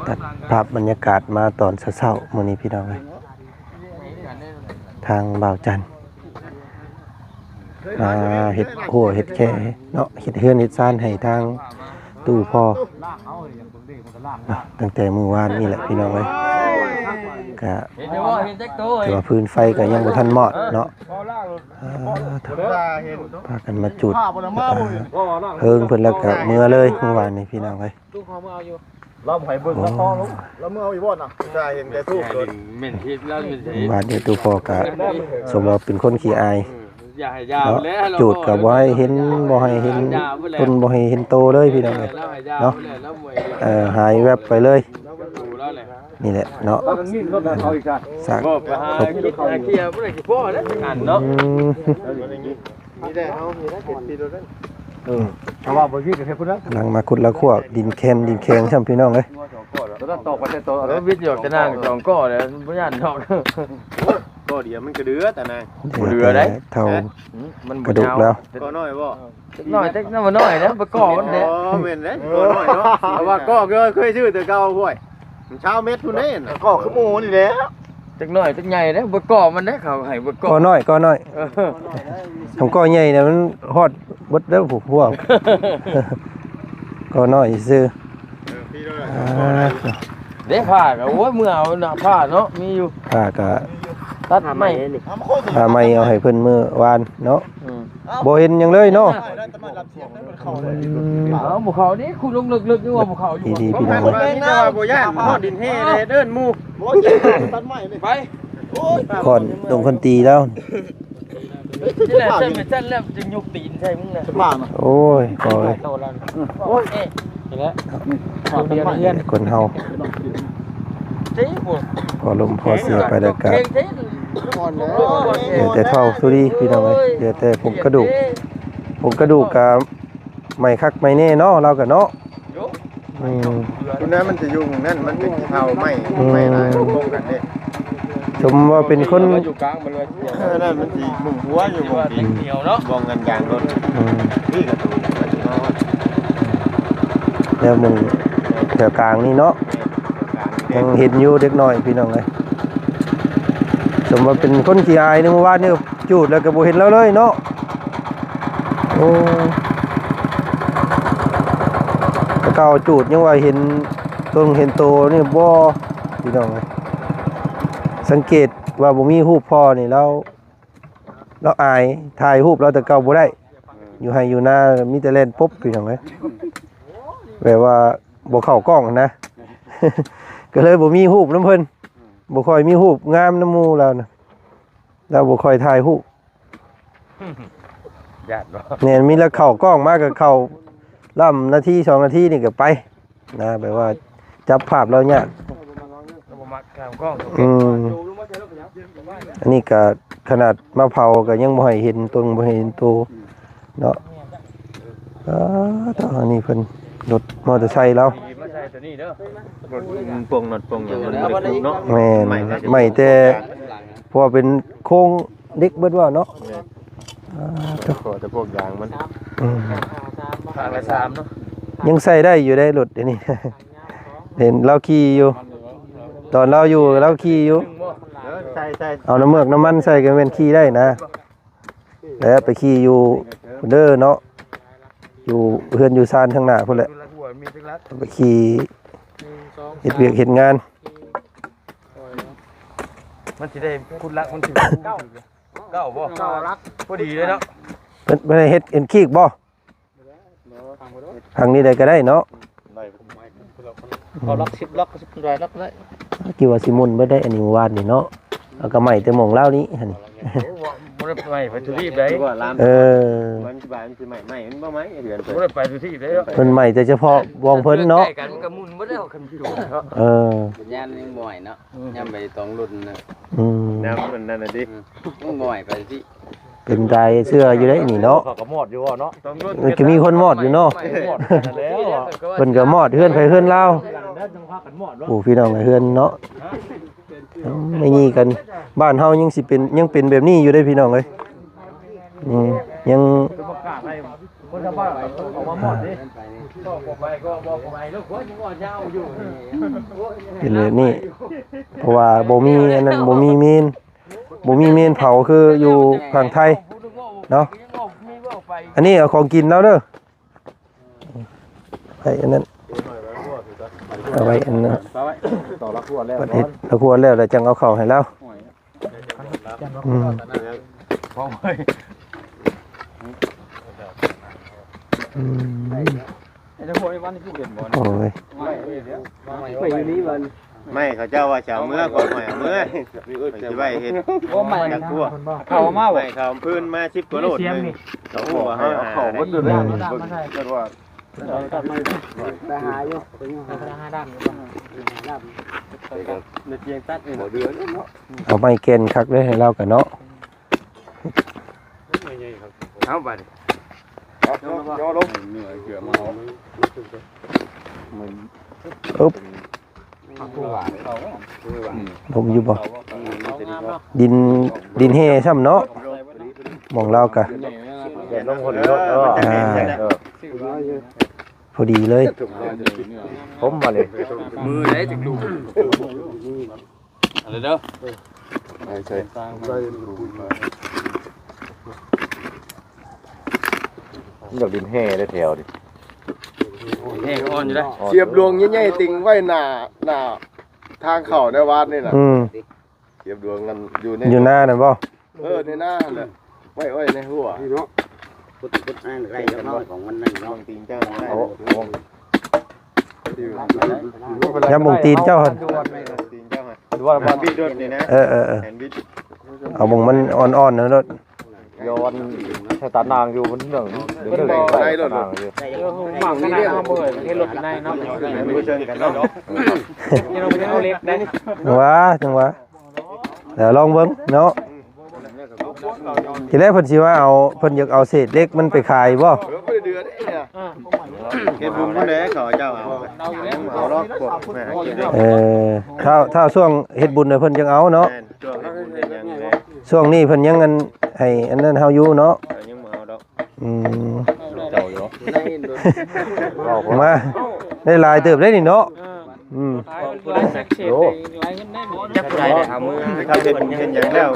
ตัดภาพบรรยากาศมาตอนเช้าๆมื้อนี้พี่น้องเอ้ยทางบ่าวจันทร์เฮ็ดหัวเฮ็ดแค่เนาะเฮ็ดเฮือนเฮ็ดซ่านให้ทางตู้พ่อตั้งแต่มื้อวานนี่แหละพี่น้องเอ้ยก็ถือว่าพื้นไฟก็ยังบ่ทันมอดเนาะพากันมาจุดเฮิงเพิ่นแล้วก็เมื่อเลยเมื่อวานนี้พี่น้องเอ้ยเราให้เบิ่งละครลูกแล้วเมื่อเอาอีบ่น่ะจะเห็นแกทูบโดนเหม็นทิพย์แล้วเหม็นทิพย์บาดนี้ตู้พ่อก็สมว่าเป็นคนขี้อายอย่าให้ยาวแล้วจุดก็บ่ให้เห็นบ่ให้เห็นต้นบ่ให้เห็นโตเลยพี่น้องเอ้ยเนาะหายแวบไปเลยนี่แหละเนาะสักเกียร์บ่ได้สิพ่อแล้วอันเนาะมีแต่เฮามีแต่เห็นปีโดนเพราะว่าบ่วิทย์ก็แค่พุ่นละนั่งมาขุดละขั้วดินแข็งช่ำพี่น้องเอ้ยตัวตกไปแต่ตัวแล้ววิทย์อยู่จะนั่งจองก้อเลยบ่ย่านเนาะก็เดี๋ยวมันกระเดือแต่นายเดือได้เท่ามันกระดูกแล้วก็น้อยบ่น้อยแต่น้อยน้อยนะบ่ก่อมันเด้อ๋อแม่นเด้ก็น้อยเนาะแต่ว่าก็เคยชื่อแต่เก่าห้วยเช้าเม็ดพุ่นเด้ก็คือหมูนี่แหละจักน้อยจักใหญ่เด้บ่ก่อมันเด้เขาให้บ่ก่อก็น้อยทำก็ใหญ่เนี่ยมันฮอดเบิดแล้วพวกก็น้อยซื่อเด้ผ้าก็โอ้ยมื้อเอาน่ะผ้าเนาะมีอยู่ผ้าก็ตัดไม้ผ้าไม้เอาให้เพิ่นมื้อวานเนาะบ่เห็นหยังเลยเนาะบ่เข้าดิคุณลงลึกๆอยู่ว่าบ่เข้าอยู่ดีๆพี่น้องเอ้ยนี่ว่าบ่ย่านฮอดดินแห่เลยเดินหมู่ตัดไม้เลยไปก่อนลงคนตีแล้วนี่แหละเส้นเป็นเส้นแล้วจึงยกตีนใช่มึงน่ะโอ้ยก่อยโอ้ยนี่แหละเดียวเรียนคนเฮาพอลมพอเสียไปแล้วก็เดี๋ยวแต่เท่าสุรีพี่น้องเอ้ยเดี๋ยวแต่ผมกระดูกก็ไม่คักไม่แน่เนาะเราก็เนาะคุณนั้นมันจะยุ่งนั่นมันเป็นเท่าไม่หลายตรงกันเด้ชมว่าเป็นคนอยู่กลางมันเลยนั่นมันสิมุงหัวอยู่บ่เหนียวเนาะบ่งกันยางรถนี่ก็ตูแล้วมึงแถวกลางนี่เนาะยังเห็นอยู่เด็กน้อยพี่น้องเอ้ยชมว่าเป็นคนขี้อายในเมื่อวานนี่จูดแล้วก็บ่เห็นแล้วเลยเนาะโอ้เก่าจูดยังว่าเห็นต้นเห็นโตนี่บ่พี่น้องเอ้ยสังเกตว่าบ่มีรูปพ่อนี่เราอายถ่ายรูปเราแต่เก่าบ่ได้อยู่ให้อยู่หน้ามีแต่เล่นปุ๊บพี่น้องเอ้ยแบบว่าบ่เข้ากล้องนะ ก็เลยบ่มีรูปนำเพิ่นบ่ค่อยมีรูปงามนำหมู่แล้วนะเราบ่ค่อยถ่ายรูปญาติบ่เนี่ยมีแล้วเข้ากล้องมาก็เข้าล่ำนาที2นาทีนี่ก็ไปนะแบบว่าจับภาพเราเนี่ยอันนี้ก็ขนาดมะพร้าวก็ยังบ่ให้เห็นต้นบ่ให้เห็นโตเนาะตอนนี้เพิ่นรถมอเตอร์ไซค์เราปงนดปงอย่างเนาะแม่นไม่แต่พอเป็นโค้งเด็กเบิดว่าเนาะแต่พวกยางมันทางละ3เนาะยังใส่ได้อยู่ได้รถอันนี้เห็นเราขี่อยู่ตอนเราอยู่เราขี่อยู่เอาน้ำเมือกน้ำมันใส่กันเป็นขี่ได้นะแล้วไปขี่อยู่เด้อเนาะอยู่เพื่อนอยู่ซานข้างหน้าพุ่นแหละไปขี่เฮ็ดเวียกเฮ็ดงานมันสิได้คุณรักมันสิเก้าบ่พอดีเลยเนาะไม่ได้เฮ็ดเอ็นคีกบ่ทางนี้ได้ก็ได้เนาะเขาล็อก10ล็อก10ล็อกได้กี่ว่าสิมุนบ่ได้อันนี้วานนี่เนาะเอาก็ใหม่แต่หม่องลาวนี้หั่นบ่ได้ไปทุรีบได้มันสิบายมันสิใหม่มันบ่ไหมเดือนบ่ได้ไปทุรีบได้เพิ่นใหม่แต่เฉพาะวงเพิ่นเนาะใกล้กันมันก็มุนบ่ได้คันพี่เนาะย่านยังบ่อยเนาะย่านไปต้องรุ่นนะแนวมันนั่นน่ะดิยังบ่อยไปสิเป็นใจเสื้ออยู่ได้นี่เนาะก็หมดอยู่เนาะมันก็มีคนหมดอยู่เนาะเพิ่นก็หมดเฮือนไผเฮือนลาวโอ้พี่น้องเฮือนเนาะไม่งี้กันบ้านเฮายังสิเป็นยังเป็นแบบนี้อยู่ได้พี่น้องเอ้ยยัง คนจะบ้าออกมาหมดดิก็บอกไปก็บอกไปแล้วคนยังว่าเจ้าอยู่ เป็นแบบนี้เพราะว่าบ่มีอันนั้นบ่มีเมนเผาคืออยู่ฝั่งไทยเนาะอันนี้เอาของกินแล้วเด้อไอ้อันนั้นเอาไว้อันนั้น ต่อละขวดแล้ว ประเทศละควรแล้วจังเอาเข้าให้แล้วอืม พอไป อืม ไอ้เจ้าพวกไอ้วันที่ผู้เด่นบอล โอ้ย ไม่อยู่นี่มัน ไม่เขาเจ้าว่าจะเอาเมื่อก่อนหอยเมื่อสิไว้เฮ็ด โอ้ไม่ จักทั่ว เข้ามา ไม่เขาพื้นมา10กว่าโลดนึงเขาบอกว่าเขาบ่ได้ก็ว่า ไปหาอยู่ไปหาด้ามอยู่ด้ามเด็กยังตัดอยู่เดือนเนาะ เอาไม้เกณฑ์คักเลยให้เรากันเนาะ เอาไป ย่อลง อุ๊บลมอยู่บ่ดินเฮช่ำเนาะมองเรากะ เห็นลงคนรถพอดีเลย ผมมาเลย มือไหนถึงดูอะไรเด้อ ใช่อยากดินแห่ได้แถวดิ แห้งอ่อนอยู่ได้ เสียบดวงใหญ่ๆติงไว้หน้าทางเข้าในวัดนี่น่ะ อืม เสียบดวงกันอยู่ใน อยู่หน้านั่นบ่ ในหน้าน่ะไว้ในหัว เนาะพุทธนั่นไรเนาะของมันนั่น ลอ เนาะ งติงเจ้าได้ ยำบงตีนเจ้าหั่น ติงเจ้าฮะดูว่ามันบิดรถนี่นะ เออ แขนบิด เอาบงมันอ่อนๆนะรถ ย้อนใช้ตานางอยู่บนเรื่องเรื่องในรถ หมักกันได้เอาเบิดให้รถในเนาะ ไม่เชิงกันเนาะ นี่เราไม่เอาเล็กได้ จังหวะเดี๋ยวลองเบิ่งเนาะทีแรกเพิ่นสิว่าเอาเพิ่นอยากเอาเศษเล็กมันไปขายบ่ เดือดเนี่ยเฮ็ดบุญผู้ใดเขาเจ้าเอาล็อกพวกแม่กินได้ ถ้าช่วงเฮ็ดบุญน่ะเพิ่นจังเอาเนาะ ช่วงนี้เฮ็ดยังเลย ช่วงนี้เพิ่นยังอันให้อันนั้นเฮาอยู่เนาะ ยังบ่เอาดอก อืม เจ้าอยู่ มาได้หลายเติบได้นี่เนาะอืม ลายสักเฉดลายเงินได้หมดจับใจได้เอามือ เขาเฮ็ดอย่างแล้ว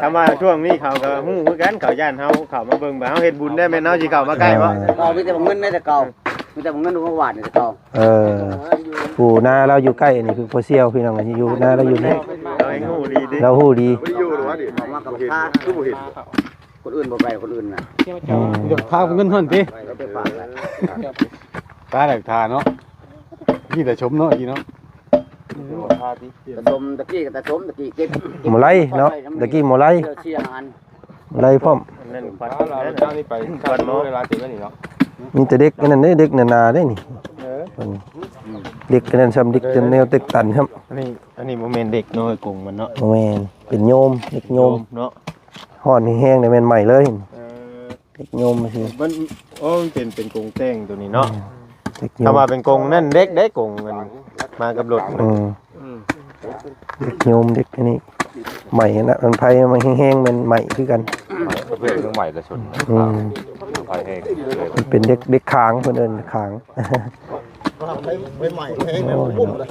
ถ้ามาช่วงนี้เขาก็ฮู้คือกันเขาย่านเฮาเข้ามาเบิ่งว่าเฮาเฮ็ดบุญได้แม่นเฮาสิเข้ามาใกล้บ่ เอามีแต่เงินในแต่เก่ามีแต่เงินของหวานในแต่เก่า ปู่นาเราอยู่ใกล้อันนี้คือพ่อเสี่ยวพี่น้องอยู่นาเราอยู่นี่ เราให้ฮู้ดีดิ เราฮู้ดี บ่ได้อยู่หรอวะดิ เอามากับข้า คือบ่เห็น คนอื่นบ่ไปคนอื่นน่ะ เดี๋ยวพาเงินเพิ่นติ ไปฝากแล้ว ตาแหลกทาเนาะนี่แต่ชมเนาะอีเนาะ ตะสมตะกี้กับตะสมตะกี้เก็บ หมอไล่เนาะตะกี้หมอไล่ เชี่ยงาน ไล่พร้อม นั่นปัด เราเจ้านี่ไปก่อนเนาะเวลาถึงแล้วนี่เนาะ มีแต่เด็กนั่นเด็กนาได้นี่เด็กนั่นซ้ำเด็กจนแนวเต็กตันครับ อันนี้บ่แม่นเด็กน้อยกงมันเนาะ แม่นเป็นโยมเด็กโยม เนาะ ฮ้อนแห้งๆนี่แม่นใหม่เลยเด็กโยมซื่อ มันมันเป็นกงแต้งตัวนี้เนาะ เด็กโย ถ้าม ว่าเป็นกงนั่นเด็กได้กงมันมากับรถ เด็กโยมเด็กอันนี้ใหม่นะมันไผมันแห้งๆมันใหม่คือกัน ประเภทเครื่องใหม่ละชน ไฟแห้ง มันเป็นเด็กค้างเพิ่นเอิ้นค้าง เป็นใหม่แห้งแล้วปุ้มเลย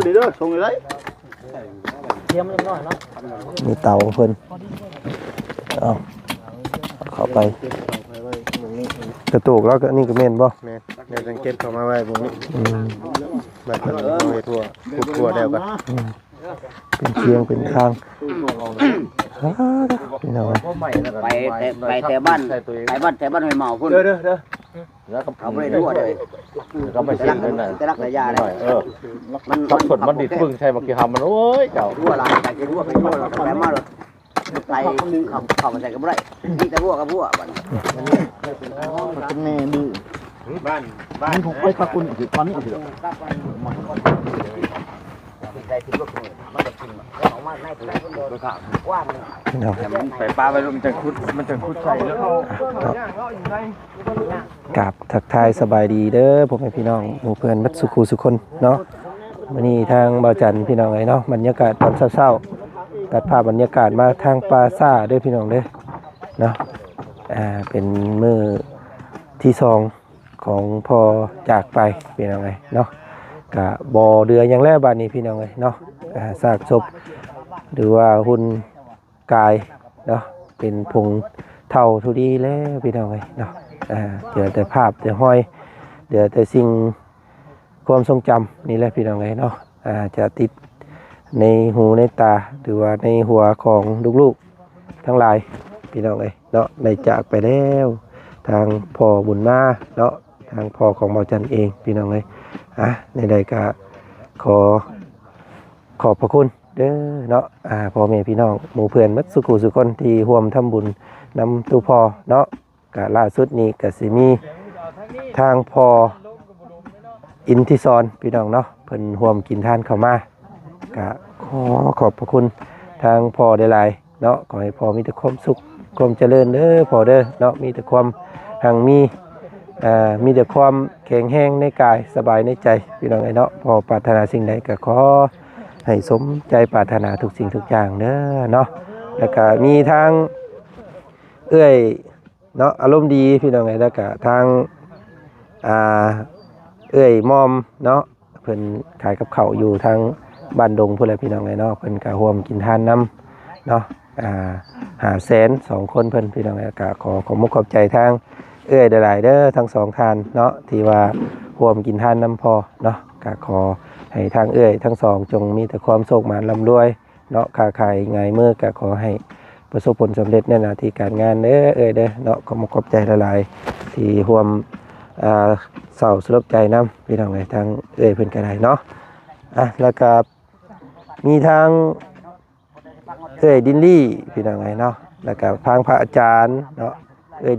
ดีเด้อส่งเลย เทียมนิดหน่อยเนาะ มีเตาเพิ่นเอาเข้าไปกระตุกแล้วก็นี่ก็แม่นบ่ แม่เดี๋ยวสังเกตเข้ามาไว้พวกนี้ อืม แบบมันเอาทั่วทั่วแล้วกัน เป็นเชียงเป็นข้างพี่น้อง ไปแต่บ้านแต่บ้านห้วยเมาพุ่น เด้อ แล้วก็ เอาไปทั่วเลย ก็ไปซื้อนั่นน่ะ แต่รักแต่ยาเลย มัน ทับผลมันดิพึ่งใช่บักกี้ทำมันโอ้ยเจ้า ทั่วหลายไปทั่วไปทั่วแล้วไปมาเลยไปเข้ามาใส่กับไรนี่แต่พวกกับพวกบ้าน เป็นแม่ดื้อบ้านผมไปตะกุนคือตอนนี้คือ พี่น้อง ไปปลาไปลงจังคุดมันจังคุดใส่แล้ว กราบทักทายสบายดีเด้อผมให้พี่น้องหมู่เพื่อนมัดสุขูสุคนเนาะวันนี้ทางบ่าวจันทร์พี่น้องไอ้เนาะบรรยากาศตอนเช้าๆตัดภาพบรรยากาศมาทางปราซ่าเด้อพี่น้องเด้อเนาะ เป็นมื้อที่สองของพ่อจากไปพี่น้องเอ้ยเนาะก็บ่เดือหยังแล้วบัดนี้พี่น้องเอ้ยเนาะซากศพหรือว่าหุ่นกายเนาะเป็นผงเท่าทุดีแล้วพี่น้องเอ้ยเนาะเหลือแต่ภาพแต่ห้อยเหลือแต่สิ่งความทรงจำนี่แหละพี่น้องเอ้ยเนาะจะติดในหูในตาหรือว่าในหัวของลูกๆทั้งหลายพี่น้องเอ้ยเนาะได้จากไปแล้วทางพ่อบุญมาเนาะทางพ่อของเบาจันเองพี่น้องเอ้ยในใดก็ขอบพระคุณเด้อเนาะพ่อแม่พี่น้องหมู่เพื่อนมัดสุขุสุคนที่ร่วมทำบุญนำตู้พ่อเนาะก็ล่าสุดนี้ก็สิมีทางพ่ออินทิซอนพี่น้องเนาะเพิ่นร่วมกินทานเข้ามาก็ขอบพระคุณทางพ่อได้หลายเนาะขอให้พ่อมีแต่ความสุขความเจริญเด้อพ่อเด้อเนาะมีแต่ความหังมีแต่ความแข็งแรงในกายสบายในใจพี่น้องไอ้เนาะพอปรารถนาสิ่งใดก็ขอให้สมใจปรารถนาทุกสิ่งทุกอย่างเด้อเนาะแล้วก็มีทางเอื้อยเนาะอารมณ์ดีพี่น้องไอ้แล้วก็ทางเอื้อยมอมเนาะเพิ่นขายกับข้าวอยู่ทางบ้านดงพุ่นแหละพี่น้องไอ้เนาะเพิ่นก็ร่วมกินทานนำเนาะ500,000 2คนเพิ่นพี่น้องไอ้ก็ขอมุกขอบใจทางเอ้ยหลายๆเด้อทั้งสองทานเนาะที่ว่าร่วมกินทานน้ำพอเนาะก็ขอให้ทางเอ้ยทั้งสองจงมีแต่ความโชคหมานร่ำรวยเนาะค้าขายง่ายมือก็ขอให้ประสบผลสำเร็จในหน้าที่การงานเด้อเอ้ยเด้อเนาะขอขอบใจหลายๆที่ร่วมเศร้าสลดใจน้ำพี่น้องไอ้ทางเอ้ยเพิ่นก็ได้เนาะแล้วก็มีทางเอ้ยดินลี่พี่น้องไอ้เนาะแล้วก็ทางพระอาจารย์เนาะ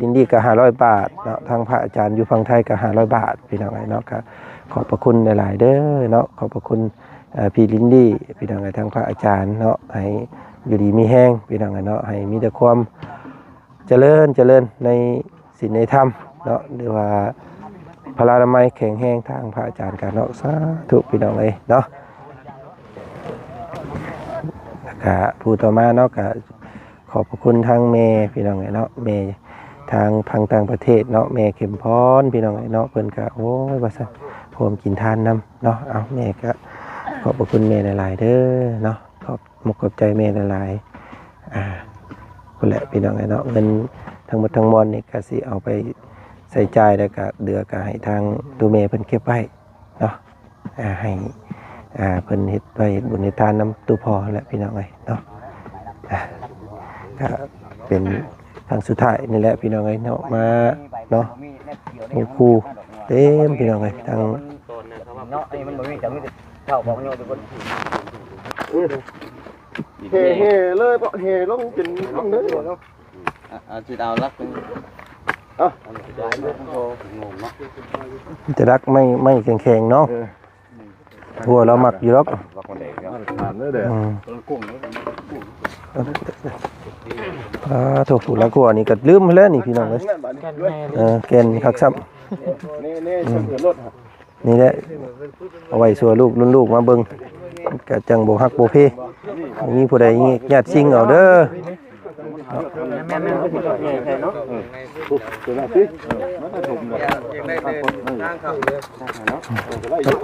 ดินดีก็500 บาทเนาะทางพระอาจารย์อยู่ฝั่งไทยก็500 บาทพี่น้องเนาะก็ขอบพระคุณหลายๆเด้อเนาะขอบพระคุณพี่ลินดี้พี่น้องทางพระอาจารย์เนาะให้อยู่ดีมีแห้งพี่น้องเนาะให้มีแต่ความเจริญในศีลในธรรมเนาะหรือว่าพลานามัยแข็งแรงทางพระอาจารย์กันเนาะสาธุพี่น้องเนาะก็ผู้ต่อมาเนาะก็ขอบพระคุณทางเมย์พี่น้องเนาะเมย์ทางพังต่างประเทศเนาะแม่เข็มพรพี่น้องเนาะเพิ่นก็โอ้ยว่าซั่นพร้อมกินทานนำเนาะเอาแม่ก็ขอบพระคุณแม่หลายๆเด้อเนาะขอบใจแม่หลายๆคนแหละพี่น้องเนาะเงินทั้งหมดทั้งมวลนี่ก็สิเอาไปใส่จ่ายแล้วก็เดือก็ให้ทางดูแม่เพิ่นเก็บไว้เนาะให้เพิ่นเฮ็ดไว้เฮ็ดบุญเฮ็ดทานนำตู้พ่อแหละพี่น้องเนาะก็เป็นทางสุดท้ายนี่แหละพี่น้องเนาะมาเนาะหมู่คู่เต็มพี่น้องทาง เนาะมันบ่มีแต่มีแต่เท่าบอกโยทุกคน เฮ่เลยเพราะเฮ่ลงเป็นลงเด้อเนาะ จุดเอาลักเป็น จะรักไม่แข็งๆเนาะหัวเราหมักอยู่หรอก ถามเด้อเด้อ ถูกถูกแล้วกลัวนี่ก็ลืมไปแล้วนี่พี่น้องเลยแกนคักซ้ำนี่แหละเอาไว้สัวลูกรุ่นลูกมาเบิ่งกะจังบ่ฮักบ่เพมีผู้ใดญาติซิงเอาเด้อ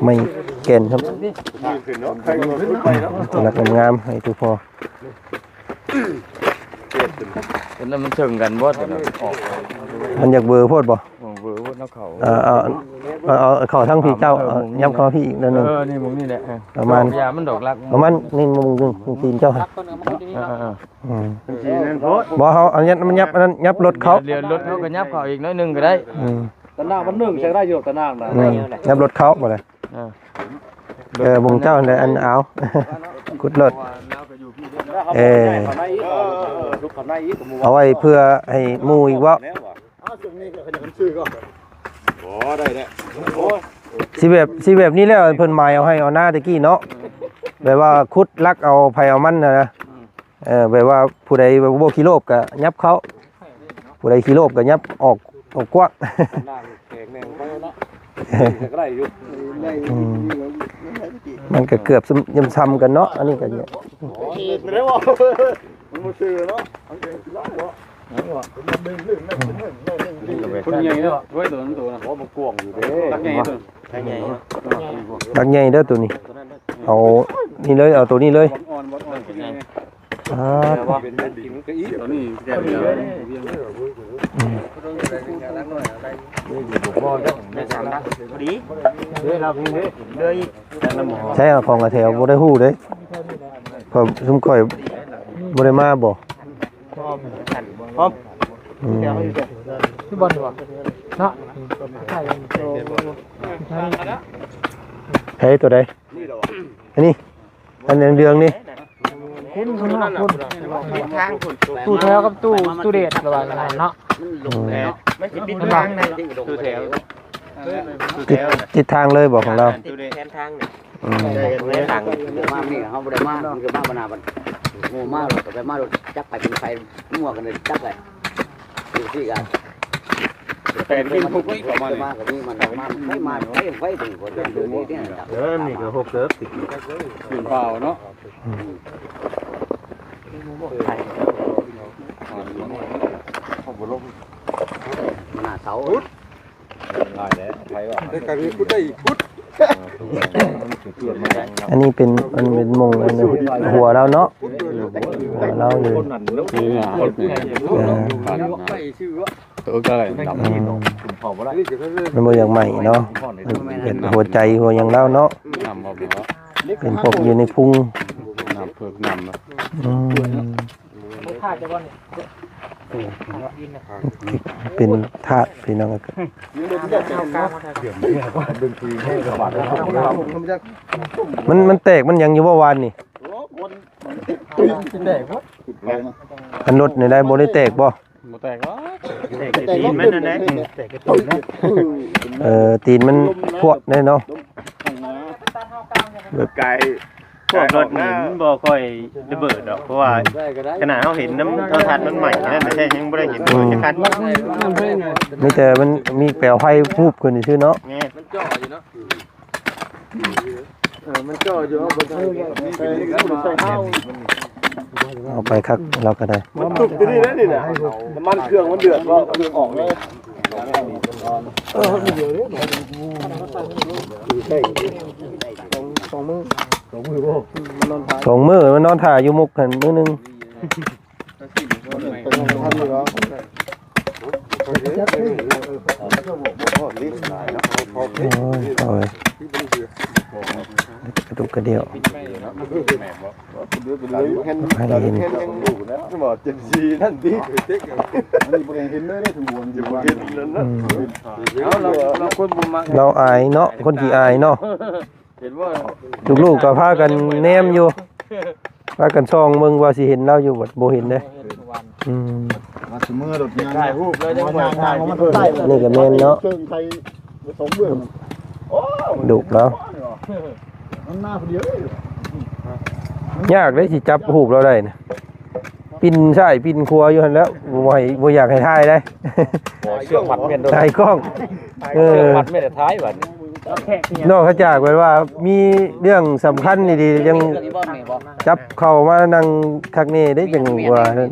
ไม่แก่นครับตัวนักงามให้ทุกพอเป็นแล้วมันเชิงกันบ่แต่ละออกมันอยากเบอร์โพดบ่เบอร์ว่าเขาเอาเข้าทั้งพี่เจ้าย้ำเข้าพี่อีกนั่นนึงนี่มึงนี่แหละประมาณยามันดอกรักประมาณนี่มึงตีนเจ้าบ่เฮาอันนี้มันยับรถเขาเรียนรถเขาก็ยับเขาอีกน้อยนึงก็ได้ตะนางมัน1ใช้ได้อยู่ตะนางน่ะยับรถเขาบ่เลยบุงเจ้าอันเอากุดรถเอาไว้เพื่อให้หมู่อีกว่าสิแบบนี้แล้วเพิ่นหมายเอาให้เอาหน้าตะกี้เนาะแบบว่าคุดลักเอาไผเอามันนะแบบว่าผู้ใดบ่ขี้โลภก็ยับเขาผู้ใดขี้โลภก็ยับออกกว้างมันก็เกือบซ้ำกันเนาะอันนี้ก็เนี่ย คนใหญ่เนาะไว้ตัวนั้นตัวนะโอ้มันกว้างอยู่เด้ตักใหญ่ตัวตักใหญ่ ดักใหญ่เด้อตัวนี้เอานี่เลยเอาตัวนี้เลย อ่อนเป็นไง อ่า เป็นดินก็อีตัวนี้แก่เดียวพอดีเราเพิ่งเลย ใช่เอาของกระแถวบ่ได้ฮู้เด้ข่อยซุมข่อยบ่ได้มาบ่ พร้อม อืม คือบอลวะเนาะใช่โต ใช้ตัวใดอันนี้อันเรืองๆนี่ เห็นคนนอกคนตู้แถวกับตู้เดชระหว่างนั้นเนาะ มันจะบินทางนั่นตู้แถว ทิศทางเลยบอกของเรา ตู้แถวทางเนี่ย อืม ทางมานี่เฮาบ่ได้มามันคือมาบรรณาบันโง่มากเลยไปมาโดนจับไปเป็นไฟมั่วกันเลยจับเลยดูสิกัน เป็นกินพวกนี้ประมาณ มากับนี่มันมาไม่มาไฟถึงคนดูนี่เนี่ยจับ นี่ก็6เซิร์ฟติด กินเปล่าเนาะ หน้าเสา ได้การนี้พุทธได้พุทธ อันนี้เป็นมันเป็นมงอันนี้หัวเราเนาะหัวเราอยู่ คือตัวก็อะไรดำ อืมมันบ่อย่างใหม่เนาะเป็นหัวใจหัวอย่างเราเนาะ นำเอาไปเนาะ เป็นพวกอยู่ในพุง นำเพิ่มนำนะ อืม ท่าจะบอลเนี่ย เป็นธาตุพี่น้องก็ เข้ากลางมาแทน มันแตกมันยังอยู่บ่วานนี่อันรถนี่ได้บ่ได้แตกบ่ บ่แตกหรอ ตีนมันนั่นแหละ ตีนมันพวกได้เนาะ ไก่พวกรถนี่มันบ่ค่อยระเบิดดอกเพราะว่าขนาดเฮาเห็นน้ำโทรทัศน์มันใหม่นั่นน่ะใช่ยังบ่ได้เห็นเลยจักคัน มีแต่มันมีแปลวไฟพูบขึ้นซื่อเนาะ แม่ มันจ่ออยู่เนาะ เอาไปคักเราก็ได้ มันตุกที่นี่แล้วนี่น่ะน้ำมันเครื่องมันเดือดก็เครื่องออกเลย สองมื้อมันนอนถ่ายอยู่มุกกันมื้อนึงโอ้ยเอาเลยกระดูกกระเดี่ยวให้เห็น นั่นดิอันนี้บ่เห็นเลยได้ถึงวนอยู่เห็นนั่นนะ เราคนบุญมา เราอายเนาะคนที่อายเนาะ เห็นว่า ลูกๆก็พากันแนมอยู่พากันส่องเบิ่งว่าสิเห็นเราอยู่บ่เห็นเด้อืม มาสมือรถงานถ่ายรูปเลยจังหวะถ่ายมันใต้ นี่ก็แม่นเนาะ เครื่องไทยผสมเบื้อง ดุแล้ว มันหน้าพอดีเลย ยากเลยสิจับหูบเราได้นะปินใช่ปินครัวอยู่หั่นแล้วบ่อยากให้ถ่ายได้ เชือกมัดเม็ด ถ่ายกล้องเออ มัดเม็ดท้ายบัด นอกจากไว้ว่ามีเรื่องสำคัญดีๆยังจับเข้ามานั่งคักนี่ได้จังว่านั่น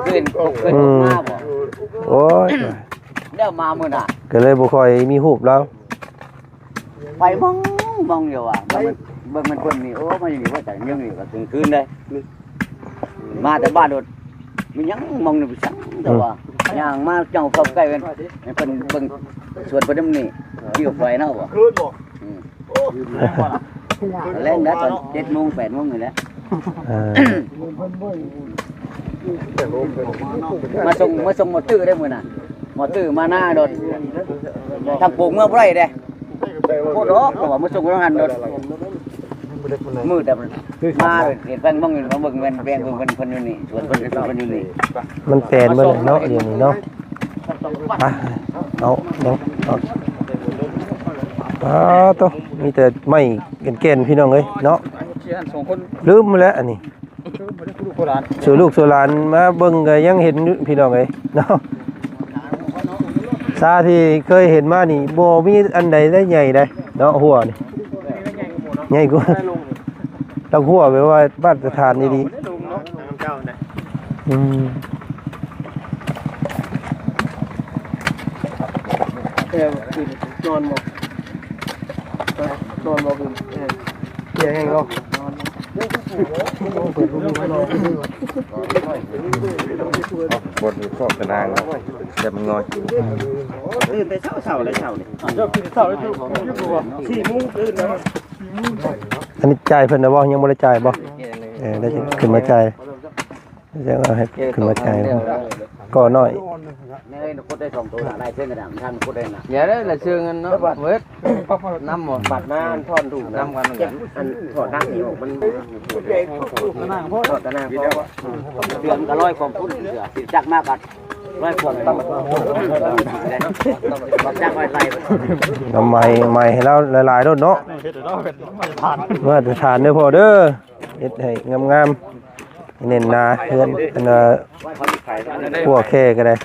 ขึ้นมาบ่ โอ้ย เดี๋ยวมามื้อน่ะ ก็เลยบ่ค่อยมีหูบแล้ว ไปมองอยู่อ่ะเบิ่งมันคนนี่โอ้มาอยู่นี่ว่าแต่ยังนี่ก็ถึงคืนเลยมาแต่บ้านโดดมันยังมองนี่บ่ซักแต่ว่าย่างมาเจ้าเข้าใกล้กันเพิ่นเบิ่งสวนเพิ่นนี่เกี่ยวไฟเนาะบ่ คืนบอก เล่นได้ตอน7:00 น 8:00 นนี่แหละ มาส่งหมอตื้อได้มื้อน่ะหมอตื้อมาหน้าโดดทำปลูกเมื่อบ่ได้เด้โคตรดอกก็ว่ามาส่งโรงงานโดดมืดแต่มาเห็นเพิ่นมองอยู่มาเบิ่งเงินแบงเพิ่นอยู่นี่สวนเพิ่นอยู่นี่ มันแปลนเบิ่งเนาะเดี๋ยวนี้เนาะไปเอาเนาะโตมีแต่ไม้แก่นๆพี่น้องเอ้ยเนาะ 2คน ลืมมาแล้วอันนี้สู่ลูกสู่หลานมาเบิ่งก็ยังเห็นอยู่พี่น้องเอ้ยเนาะซาที่เคยเห็นมานี่บ่มีอันใดได้ใหญ่ได้เนาะหัวนี่ใหญ่กว่าต้องหัวแบบว่ามาตรฐานดี ลุงเนาะน้ำเจ้าน่ะ นอนบ่คือเฮียแห้งเนาะ บนชอบกระนางแต่มันงอย ตื่นแต่เช้าเลยเช้านี่ อันนี้จ่ายเพิ่นนะบ่ยังบ่ได้จ่ายบ่ได้ขึ้นมาจ่ายจะเอาให้ขึ้นมาจ่ายก็น้อย นี่เลยกดได้2ตัวน่ะได้เส้นกระดาษท่านกดได้น่ะ อย่าได้ละเชื่อเงินเนาะเวทน้ำหมด บัดมาทอนถูก น้ำกันเหมือนกัน อันถอดด้านนี้ออกมันถอดตะนางเพราะว่า เดือนก็100ความพุ่นเสือสิจักมากกัน100ความต้องจักไว้ไล่ ทำไมให้เราหลายๆโดดเนาะมาตรฐานเด้อพ่อเด้อเฮ็ดให้งามๆเน้นหนาเฮือนอันพวกแค่ก็ได้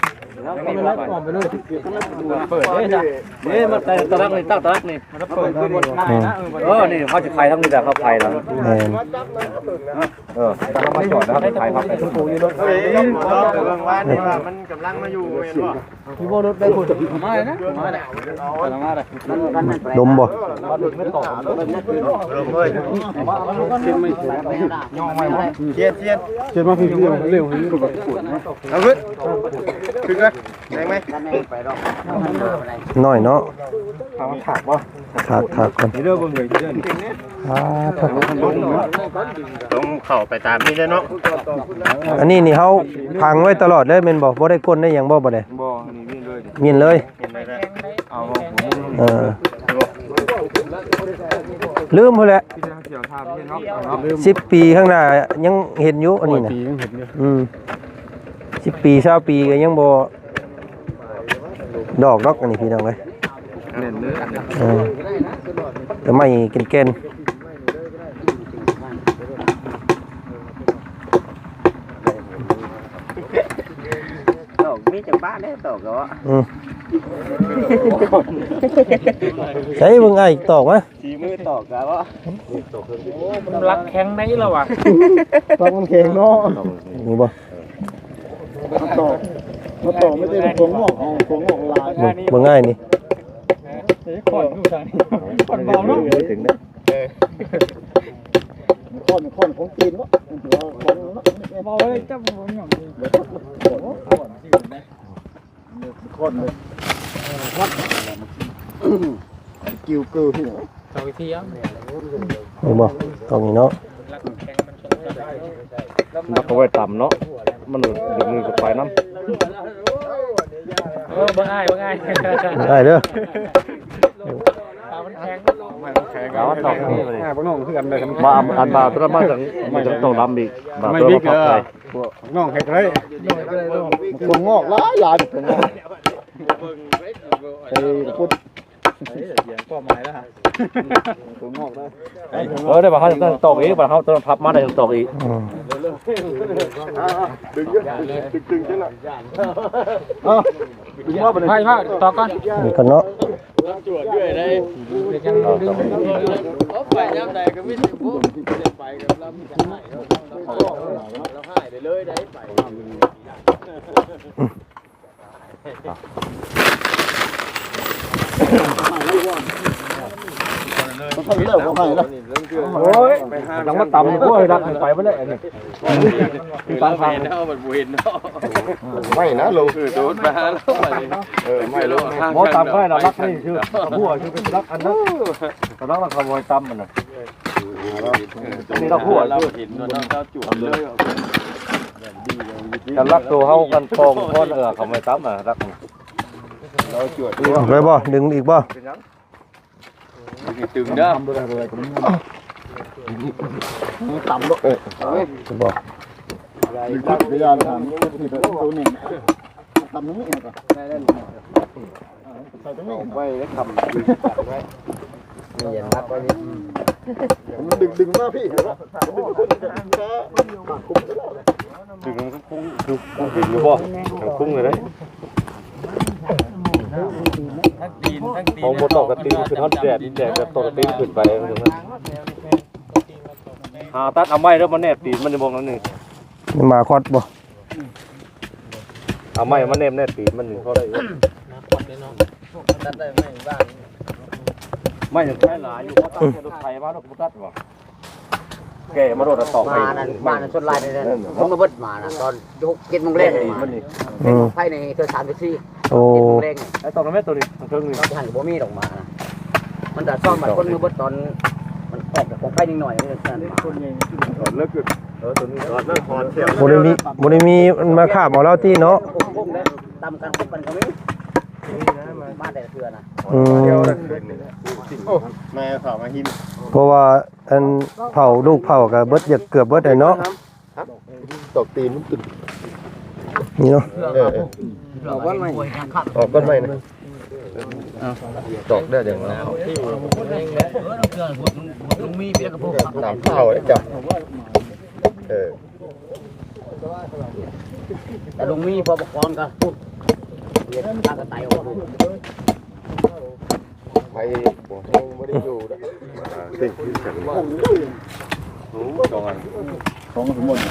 เปิดได้จ้ะนี่มาแต่ตะลักนี่ตั้งตะลักนี่เปิดขึ้นบนท้ายนะนี่เขาจะขายทั้งนี้แต่เขาขายแล้ว แม่น ถ้าเขามาจอดแล้วเขาขายเขาขายทุกตัวอยู่รถ เฮ้ยเบิ่งว่านี่ว่ามันกำลังมาอยู่แม่นบ่ พี่โบรถได้คนจะมาเลยนะมาเลยมาเลย ดมบ่ ไม่ต่อ ลงเฮ้ย ย่อไม่หมด เทียน เจ็ดมาพี่เร็ว เอาขึ้นขึ้นกันแรงไหม น้อยเนาะ ถากป่ะ ถากก่อน เรื่องบนเลยเรื่อง ต้องเข้าไปตามนี้เลยเนาะ อันนี้นี่เฮาพังไว้ตลอดเลยแม่นบ่บ่ได้ก้นได้หยังบ่ได้ บ่นี่วิ่งเลย มีนเลย เห็นไหมล่ะ เอา ลืมพุ่นแหละ พี่จะเกี่ยวท่าพี่เนาะ 10 ปีข้างหน้ายังเห็นอยู่อันนี้น่ะ10 ปี20ปีก็ยังบ่ดอกดอกอันนี้พี่น้องเอ้ย เน้นเนื้อ แต่ไม่เก่น ดอกมีจากบ้านได้ดอกก็ว่า ใช้เบิ่งไอ้ตอกมา ทีมือตอกก็ว่า รักแข็งได้แล้วว่ะ ต้องมันแข็งเนาะ นี่บ่ มาต่อไม่ได้ผมงอกเอาผมงอกลาย เบิ่งง่ายนี่ ขอนอยู่ทางนี้ขอนเบาเนาะ ถึงได้ ขอนของจีนวะเบาเลยจับผมอย่างนี้ขอนเลยกิ้วเกลือที่ไหน สองทีอ่ะ นี่บ่ตรงนี้เนาะ นักเอาไว้ต่ำเนาะมันดึงมือกับไปน้ำ เบิ่งง่าย ได้เด้อ มันแข็ง แล้วต่อนี่เลยพวกน้องคือกันเลยมาอันบาตัวมาจากต้องลำอีกมาตัวมาพักไปน้องแขกเลยคนงอกหลายคนงอกไอ้พุทธก็หมายแล้วฮะคนงอกได้ได้ป่ะเขาจะตอกอีกป่ะเขาต้องพับมาได้ตอกอีกดึงใช่ไหมดึงว่าไปเลย พ่อต่อก่อน นี่ก็เนาะ ยังดึง ไปย่ำใดก็ไม่ถึงปุ๊บไปกับลำเราหายได้เลยได้ไปต้องเลิกเขาให้แล้วโอ้ยต้องมาต่ำพวกรักไปไม่ได้เนี่ยฟังเนาะมันบุญเนาะไม่นะลุงโดนมาแล้วไม่รู้หมอต่ำก็ให้เรารักนี่ชื่อหัวชื่อเป็นรักอันนั้นแต่รักเราขโมยต่ำมันน่ะนี่เราหัวเราเห็นเราจุ่มเลยกันรักตัวเขากันฟองก้อนเขาไม่ต่ำอ่ะรักเราจุ่ม ออกไปบ่ดึงอีกบ่ ตึงเด้อต่ำลูกบ่พยายามทำนี่ตัวหนึ่งต่ำตรงนี้ก่อนใส่ตรงนี้ไว้แล้วทำไว้เย็นนักไว้มันดึงมากพี่ดึงคนจะคุ้มดึงมันคุ้มคือคุ้มอยู่บ่คุ้มเลยนะพอหมดตอกกระตีนคือทอดแดดแบบตอกกระตีนขึ้นไปหาตัดเอาไม้แล้วมันแนบตีนมันจะมองนั่นนี่ นี่มาคอดบ่ เอาไม้มาเนมแน่ตีมันนี่เขาได้ไม่ถึงแค่หลายอยู่เพราะตั้งรถไฟมาแล้วกูตัดว่ะแกมาโดนตอกไป มานั่นชนลายเลยผมมาเบิดมานะตอน7 โมงแรกมาไฟในเธอ3-4 โอ้ 7 โมงแรก ไอ้ตอกนั้นแม่ตัวนี้มันเครื่องนี่ เราจะหันกับบ่มีดอกมานะมันแต่ซ่อมมันคนมือเบิดตอนมันออกจากของไฟนิดหน่อยนี่นั่นมา เลิกขึ้นตัวนี้เลิกคอนเสีย บ่ได้มีมันมาคาบเอาแล้วที่เนาะ พุ่งได้ตำกันคุกกันก็มีมาแต่เถื่อนะ แม่เขามาหิน เพราะว่าอันเผาลูกเผาก็เบิดอยากเกือบเบิดได้เนาะ ตอกตีนมันตึง นี่เนาะ เราว่าไม่ ออกก้อนไม้นะตอกได้อย่างไร ลุงมีเปียกระโปง น้ำเผาได้จับ แต่ลุงมีพอประกอบกันเรียนตากระต่ายออก ไปหัวแห้งไม่ได้อยู่นะติดขึ้นกันสองอันของสมบูรณ์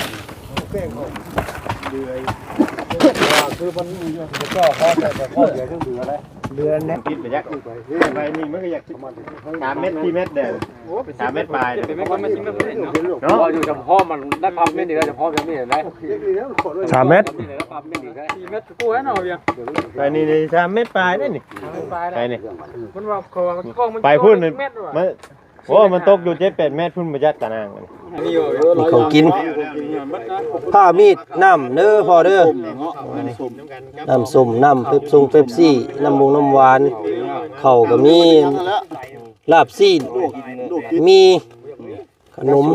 คือมันก็พอแต่พอเดี๋ยวต้องเดืออะไร เดือนนะ คิดไปยักไปนี่มันก็อยาก3 เมตร 4 เมตรเด้อ3 เมตรปลายเด้อ เนาะอยู่เฉพาะมันได้ปั๊มไม่ดีแล้วเฉพาะยังไม่เห็นได้ 3 เมตร ไปนี่3 เมตรปลายได้นี่ไปนี่ มันว่าของมัน ไปพุ่นมันโอ้มันตกอยู่7-8 เมตรพุ่นบ่ยัดตะนางมัน มีของกินผ้ามีดน้ำเด้อพอเด้อน้ำส้มน้ำเป๊ปซี่น้ำมงน้ำหวานข้าวก็มีลาบซีนมีขนม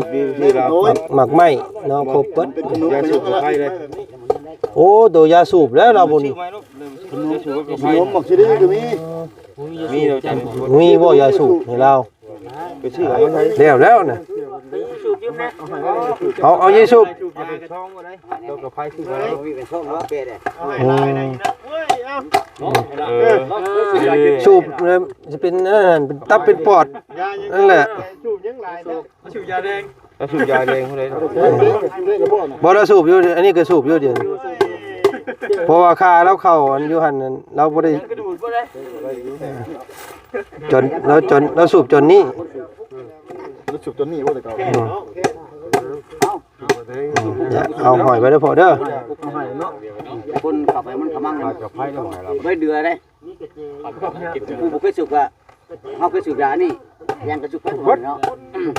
หมักไหม้เนาะครบเบิด ยาสูบไฟเลย โอ้ตัวยาสูบแล้วเราบ่นี่ ขนมหมักชีดีก็มีมีเราจัน มีบ่ยาสูบให้เรา ไปชื่ออะไรใช้ แล้วน่ะเอายาสูบ เรากับไฟชื่ออะไร มีเป็นช่องเนาะเปียเนี่ย สูบเลยจะเป็นนั่นเป็นตับเป็นปอดนั่นแหละ สูบยังหลายเด้อ สูบยาแดงเขาเลย บ่เราสูบอยู่อันนี้ก็สูบอยู่เดี๋ยวเพราะว่าค่าเราเข้าอันอยู่หั่นนั้นเราบ่ได้เราสูบจนนี้ เราสูบตัวนี้ว่าแต่เก่า อย่าเอาหอยไปเด้อพอเด้อ คนขับไปมันขมัง กับไฟแล้วหายเรา ไม่เดือได้ผู้บุกเคยสูบอะเขาเคยสูบยานี่ยังกระสุบกันเนาะ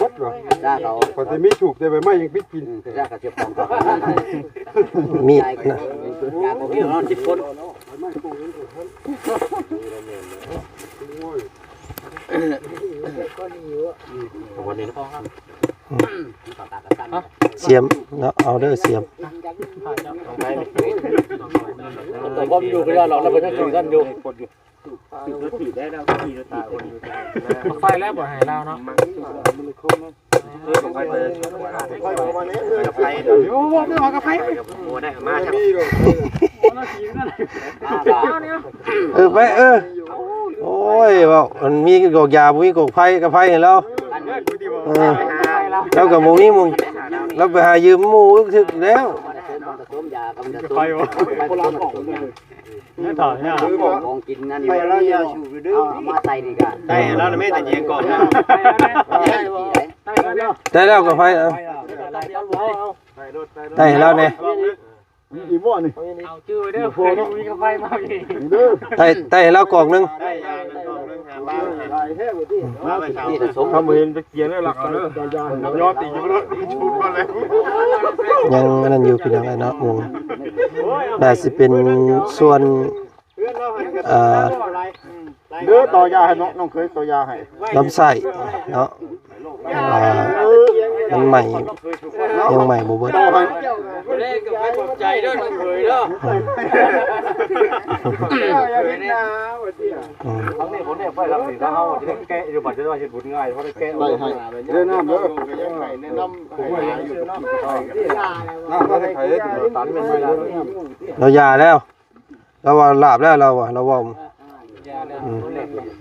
วัดหรอ จ้าเขา พอจะมีถูกแต่ใบไม้ยังปิดกิน คือจ้ากระเจี๊ยบของเขา มีดนะ ยาของพี่น้อง10 คน เสียมเนาะเอาเด้อเสียม แต่พออยู่ก็ยาเราแล้วมันจะถึงกันอยู่ ไฟแล้วบ่ให้เราเนาะโอ้บ่ได้มากาแฟ ไปโอ้ยเว้ามันมีกอกยาบ่มีกอกไผกับไผให้เราแล้วก็บ่มีมึงเราไปหายืมหมู่ถึกแล้ว ไปบ่ไม่ถอดเนี่ย ของกินนั่นมาใส่ดีกัน ได้แล้วแม่แต่เยียงก่อน ได้แล้วก็ไผได้แล้วแน่ อีบ่นี่ เอาชื่อเด้อมีกาแฟมาพี่ ได้แล้วกอกนึง ทำเห็นไปเกียนแล้วหลักกันเลยยอดตีอยู่แล้วชูดมาแล้ว ยังอันนั้นอยู่พี่น้องเนาะวงน่าสิเป็นส่วนเด้อต่อยาให้น้องเคยต่อยาให้ ลำไส้เนาะมันใหม่ยังใหม่บ่เบิด ใจเด้อน้องเคยเด้อ ทั้งนี้ผมเนี่ยไปรับสิถ้าเฮาจะแก้อยู่บัดจะว่าเฮ็ดบุญง่ายเพราะได้แก้ได้ให้เด้อน้ำเด้อยังไงแนะนำผมว่าอยู่น้ำก็ให้ใครตันเป็นไปแล้ว เราหย่าแล้วเราว่าลาบแล้วเราว่าเราว่า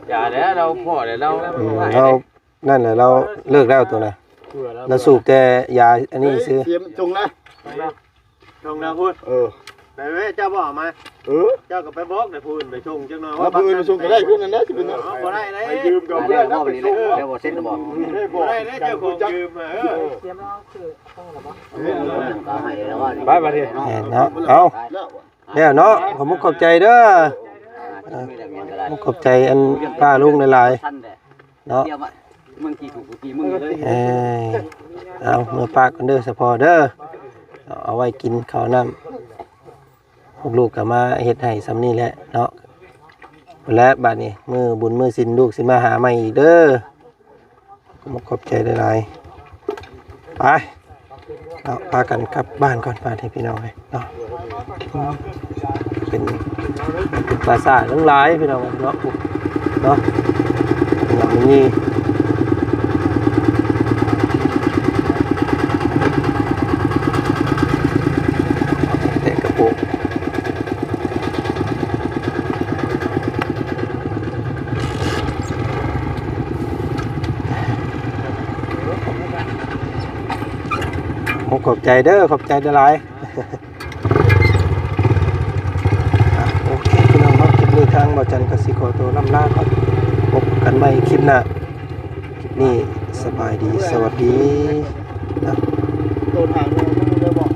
อย่าแล้วเราพ่อแล้วเรา เรานั่นแหละเราเลิกแล้วตัวน่ะเราสูบแต่ยาอันนี้ซื้อ เตรียมจงนะ ตรงนะพูด ไปแม่เจ้าบอกมาเจ้าก็ไปบอกได้พูนไปชงจังหน่อย ว่าปืนส่งก็ได้พวกนั้นนะสิเป็น บ่ได้เลย ไปยืมกับ เดี๋ เพื่ ย อ วน บ่ นะ นี่ ไป เดี๋ยวบ่เซ็นบ่ บ่ได้เลยเจ้าของยืมเออ เตรียมเราคือต้องหรอบ่ ก็ให้แล้วว่า ไปมาดิ แม่นเนาะเอาแล้วเนาะผมมุกขอบใจเด้อมุกขอบใจอันป้าลุงหลายๆเนาะ มึงกี่ถูกกี่มึงเลย เอาเมื่อปากกันเด้อสะพอเด้อเอาไว้กินข้าวน้ำพวกลูกก็มาเฮ็ดให้ซ้ำนี่แหละเนาะและบัดนี้มือบุญมือสินลูกสิมาหาใหม่อีกเด้อมุกขอบใจหลายๆไปเอาพากันกลับบ้านก่อนพาให้พี่น้องเลยเนาะเป็นภาษาทั้งหลายพี่น้องเนาะเนาะอย่างนี้แต่กระโปงขอบใจเด้อขอบใจหลายโอเคพี่น้องครับคลิปนี้ทางบ่จันกสิขอตัวล่ำลาก่อนพบกันใหม่คลิปหน้าคลิปนี้สบายดีสวัสดีนะ ตัวทางเราไม่ได้บอก